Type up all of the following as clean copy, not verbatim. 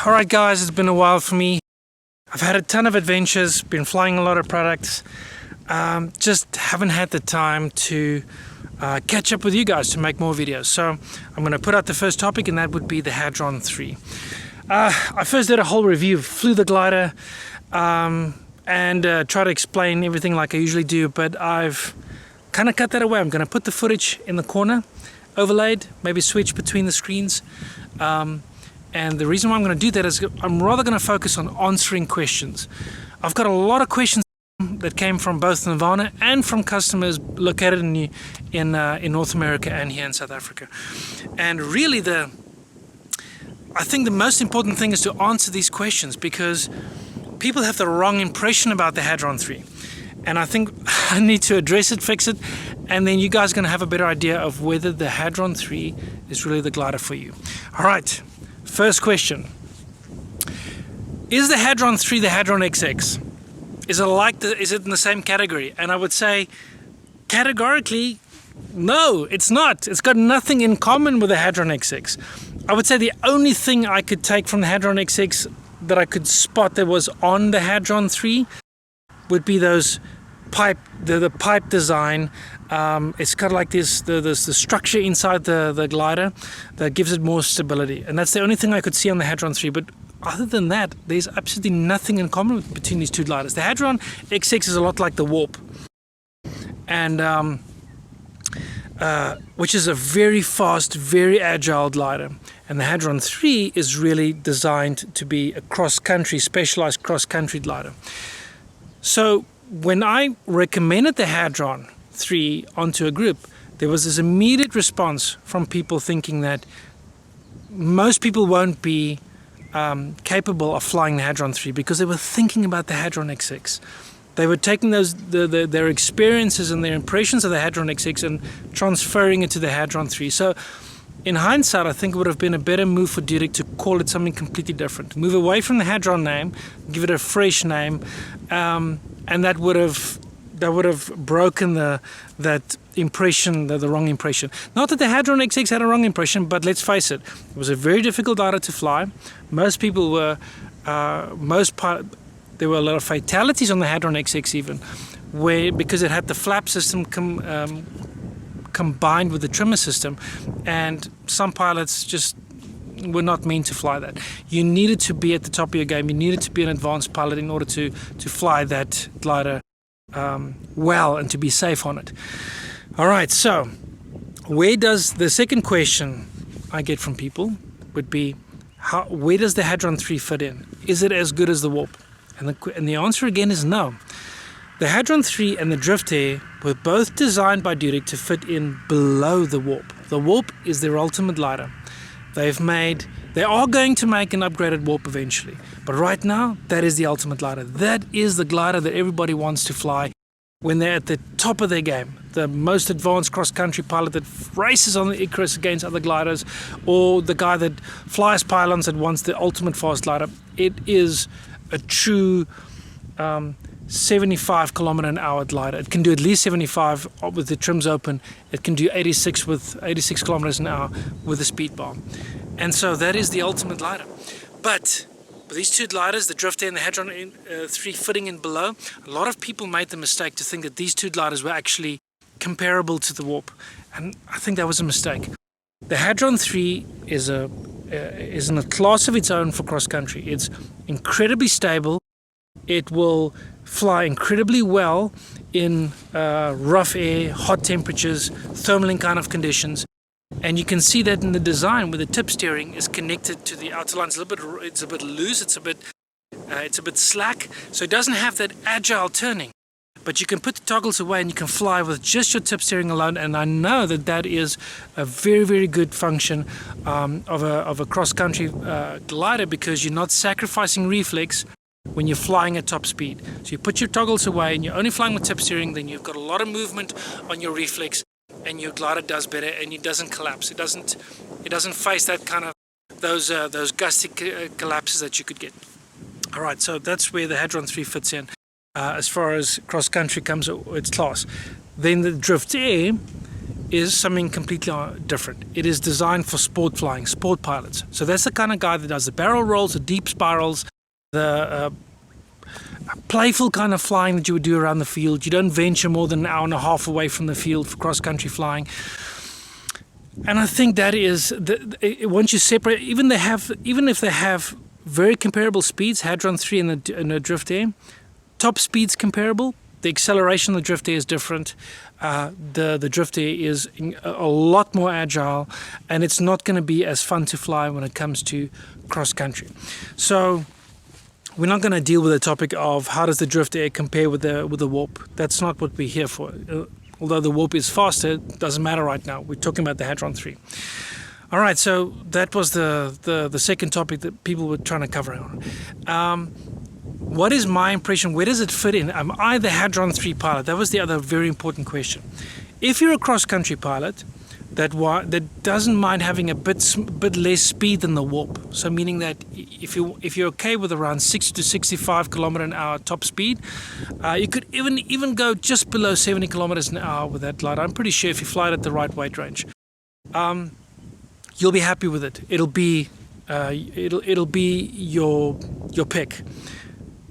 Alright guys, it's been a while for me. I've had a ton of adventures, been flying a lot of products, just haven't had the time to catch up with you guys to make more videos. So I'm going to put out the first topic, and that would be the Hadron 3. I first did a whole review, flew the glider, and try to explain everything like I usually do, but I've kind of cut that away. I'm going to put the footage in the corner, overlaid, maybe switch between the screens. And the reason why I'm going to do that is I'm rather going to focus on answering questions. I've got a lot of questions that came from both Nirvana and from customers located in North America and here in South Africa. And really I think the most important thing is to answer these questions, because people have the wrong impression about the Hadron 3. And I think I need to address it, fix it, and then you guys are going to have a better idea of whether the Hadron 3 is really the glider for you. All right. First question, is the Hadron 3 the Hadron XX? Is it in the same category? And I would say categorically, no, it's not. It's got nothing in common with the Hadron XX. I would say the only thing I could take from the Hadron XX that I could spot that was on the Hadron 3 would be those the pipe design. It's kind of like this, the structure inside the glider that gives it more stability, and that's the only thing I could see on the Hadron 3. But other than that, there's absolutely nothing in common between these two gliders. The Hadron XX is a lot like the Warp, and which is a very fast, very agile glider, and the Hadron 3 is really designed to be a cross-country, specialized cross-country glider. So when I recommended the Hadron 3 onto a group, there was this immediate response from people thinking that most people won't be capable of flying the Hadron 3 because they were thinking about the Hadron XX. They were taking their experiences and their impressions of the Hadron XX and transferring it to the Hadron 3. So in hindsight, I think it would have been a better move for Dudek to call it something completely different. Move away from the Hadron name, give it a fresh name, and that would have broken that impression, the wrong impression. Not that the Hadron XX had a wrong impression, but let's face it, it was a very difficult glider to fly. Most people were, there were a lot of fatalities on the Hadron XX even, because it had the flap system combined with the trimmer system, and some pilots just were not meant to fly that. You needed to be at the top of your game. You needed to be an advanced pilot in order to fly that glider well and to be safe on it. All right, so where does the second question I get from people would be, where does the Hadron 3 fit in? Is it as good as the Warp? And the answer again is no. The Hadron 3 and the Drift Air were both designed by Dudek to fit in below the Warp. The Warp is their ultimate glider. They are going to make an upgraded Warp eventually, but right now that is the ultimate glider. That is the glider that everybody wants to fly when they're at the top of their game. The most advanced cross-country pilot that races on the Icarus against other gliders, or the guy that flies pylons that wants the ultimate fast glider. It is a true 75 kilometer an hour glider. It can do at least 75 with the trims open. It can do 86 with 86 kilometers an hour with the speed bar. And so that is the ultimate glider. But with these two gliders, the Drift Air and the Hadron 3 fitting in below, a lot of people made the mistake to think that these two gliders were actually comparable to the Warp. And I think that was a mistake. The Hadron 3 is in a class of its own for cross-country. It's incredibly stable. It will fly incredibly well in rough air, hot temperatures, thermal kind of conditions. And you can see that in the design, where the tip steering is connected to the outer lines. It's a bit loose, it's a bit slack, so it doesn't have that agile turning. But you can put the toggles away and you can fly with just your tip steering alone. And I know that is a very, very good function of a cross-country glider, because you're not sacrificing reflex when you're flying at top speed. So you put your toggles away and you're only flying with tip steering, then you've got a lot of movement on your reflex, and your glider does better, and it doesn't collapse. It doesn't face that kind of those gusty collapses that you could get. All right, so that's where the Hadron 3 fits in as far as cross country comes, its class. Then the Drift Air is something completely different. It is designed for sport flying, sport pilots. So that's the kind of guy that does the barrel rolls, the deep spirals, the playful kind of flying that you would do around the field. You don't venture more than an hour and a half away from the field for cross-country flying. And I think that is, once you separate, even if they have very comparable speeds, Hadron 3 and the Drift Air, top speeds comparable, the acceleration of the Drift Air is different. The Drift Air is a lot more agile, and it's not going to be as fun to fly when it comes to cross-country. So we're not going to deal with the topic of how does the Drift Air compare with the Warp. That's not what we're here for. Although the Warp is faster, it doesn't matter right now. We're talking about the Hadron 3. All right, so that was the second topic that people were trying to cover on. What is my impression? Where does it fit in? Am I the Hadron 3 pilot? That was the other very important question. If you're a cross-country pilot that doesn't mind having a bit less speed than the Warp, so meaning that if you're okay with around 60 to 65 kilometer an hour top speed, you could even go just below 70 kilometers an hour with that glider. I'm pretty sure if you fly it at the right weight range, you'll be happy with it. It'll be your pick.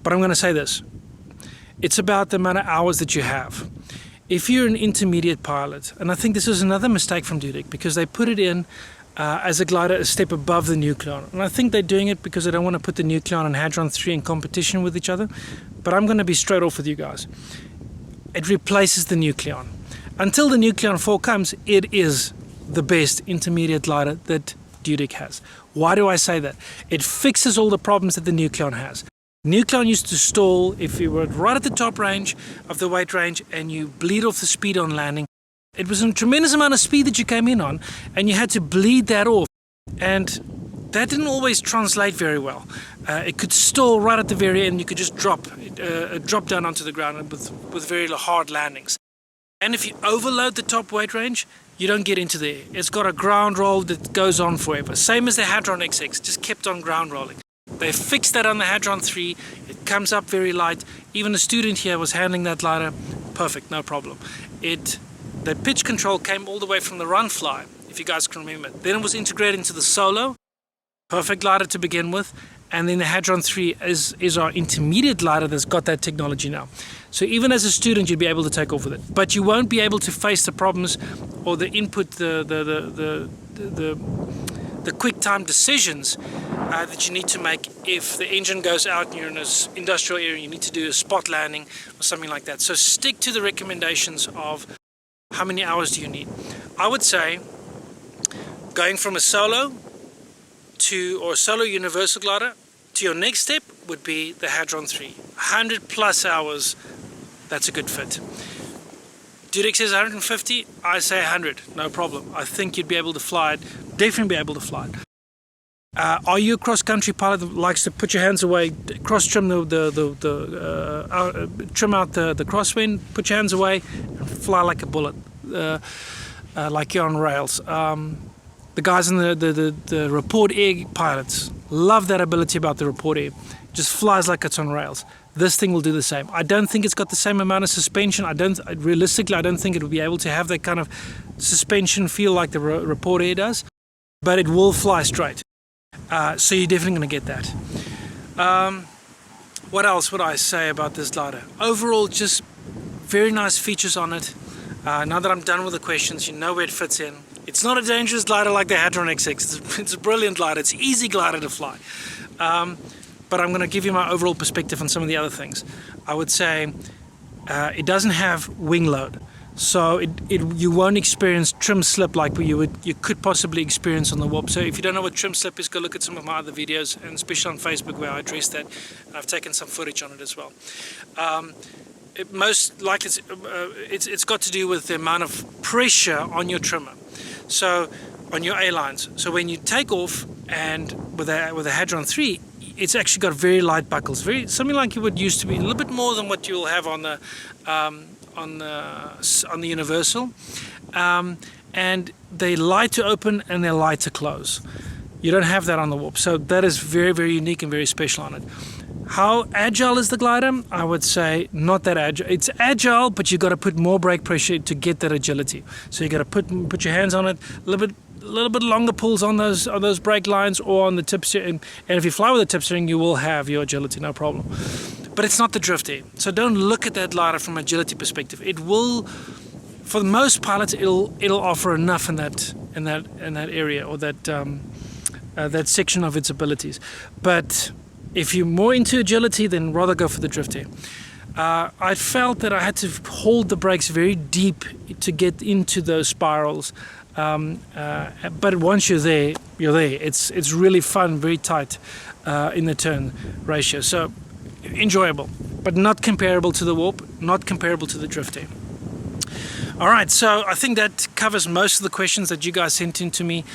But I'm going to say this: it's about the amount of hours that you have. If you're an intermediate pilot, and I think this is another mistake from Dudek, because they put it in as a glider a step above the Nucleon. And I think they're doing it because they don't want to put the Nucleon and Hadron 3 in competition with each other. But I'm going to be straight off with you guys. It replaces the Nucleon. Until the Nucleon 4 comes, it is the best intermediate glider that Dudek has. Why do I say that? It fixes all the problems that the Nucleon has. Nucleon used to stall if you were right at the top range of the weight range and you bleed off the speed on landing. It was a tremendous amount of speed that you came in on, and you had to bleed that off. And that didn't always translate very well. It could stall right at the very end. You could just drop down onto the ground with very hard landings. And if you overload the top weight range, you don't get into the air. It's got a ground roll that goes on forever. Same as the Hadron XX, just kept on ground rolling. They fixed that on the Hadron 3. It comes up very light. Even a student here was handling that glider. Perfect, no problem. The pitch control came all the way from the run fly, if you guys can remember. Then it was integrated into the Solo. Perfect glider to begin with. And then the Hadron 3 is our intermediate glider that's got that technology now. So even as a student, you'd be able to take off with it. But you won't be able to face the problems or the input, the quick time decisions that you need to make if the engine goes out and you're in an industrial area, you need to do a spot landing or something like that. So stick to the recommendations of how many hours do you need. I would say going from a solo or a solo universal glider to your next step would be the Hadron 3. 100 plus hours, that's a good fit. Dudek says 150, I say 100, no problem. I think you'd be able to fly it, definitely be able to fly it. Are you a cross-country pilot that likes to put your hands away, cross-trim trim out the crosswind, put your hands away, and fly like a bullet, like you're on rails? The guys in the report air pilots love that ability about the report air. Just flies like it's on rails. This thing will do the same. I don't think it's got the same amount of suspension. Realistically, I don't think it will be able to have that kind of suspension feel like the report air does, but it will fly straight. So you're definitely going to get that. What else would I say about this glider? Overall, just very nice features on it. Now that I'm done with the questions, you know where it fits in. It's not a dangerous glider like the Hadron XX. It's a brilliant glider. It's an easy glider to fly. But I'm going to give you my overall perspective on some of the other things. I would say it doesn't have wing load. So you won't experience trim slip like you could possibly experience on the Warp. So if you don't know what trim slip is, go look at some of my other videos, and especially on Facebook where I address that. And I've taken some footage on it as well. Most likely it's got to do with the amount of pressure on your trimmer. So on your A-lines. So when you take off, and with a Hadron 3, it's actually got very light buckles, something like you would used to be, a little bit more than what you'll have on the Universal, and they're light to open and they're light to close. You don't have that on the Warp, so that is very, very unique and very special on it. How agile is the glider? I would say not that agile. It's agile, but you've got to put more brake pressure to get that agility. So you got to put your hands on it, a little bit longer pulls on those brake lines or on the tip steering. And if you fly with the tip steering, you will have your agility, no problem. But it's not the drifty. So don't look at that glider from agility perspective. It will, for most pilots, it'll offer enough in that area or that section of its abilities. But if you're more into agility, then rather go for the drifty. I felt that I had to hold the brakes very deep to get into those spirals. But once you're there, you're there. It's really fun, very tight in the turn ratio. So enjoyable, but not comparable to the warp, not comparable to the drifty. All right, so I think that covers most of the questions that you guys sent in to me.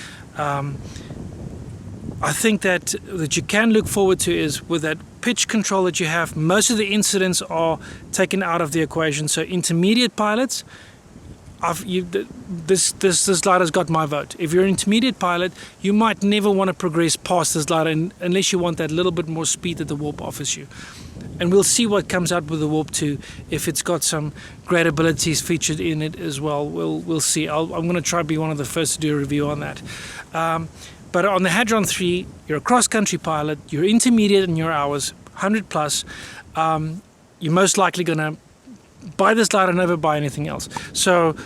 I think that you can look forward to is with that pitch control that you have, most of the incidents are taken out of the equation. So intermediate pilots, this glider's got my vote. If you're an intermediate pilot, you might never want to progress past this glider unless you want that little bit more speed that the warp offers you. And we'll see what comes out with the warp 2, if it's got some great abilities featured in it as well. We'll see. I'm going to try to be one of the first to do a review on that. But on the Hadron 3, you're a cross-country pilot, you're intermediate in your hours, 100 plus, you're most likely going to buy this glider and never buy anything else. So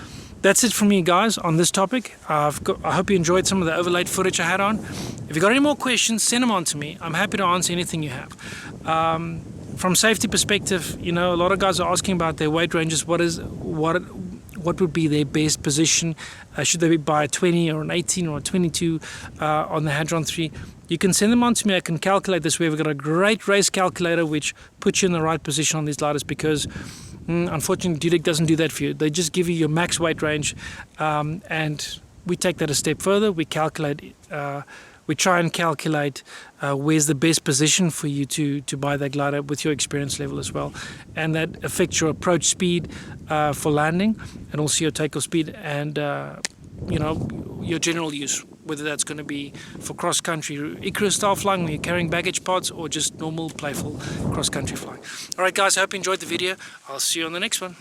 that's it from me, guys, on this topic. I hope you enjoyed some of the overlaid footage I had on. If you've got any more questions, send them on to me. I'm happy to answer anything you have. From safety perspective, you know, a lot of guys are asking about their weight ranges. What would be their best position? Should they buy a 20 or an 18 or a 22 on the Hadron 3? You can send them on to me. I can calculate this. We've got a great race calculator which puts you in the right position on these gliders, because unfortunately Dudek doesn't do that for you. They just give you your max weight range, and we take that a step further. We calculate. We try and calculate where's the best position for you to buy that glider with your experience level as well. And that affects your approach speed for landing, and also your takeoff speed, and you know, your general use, whether that's going to be for cross-country Icarus style flying where you're carrying baggage pods, or just normal playful cross-country flying. Alright guys, I hope you enjoyed the video. I'll see you on the next one.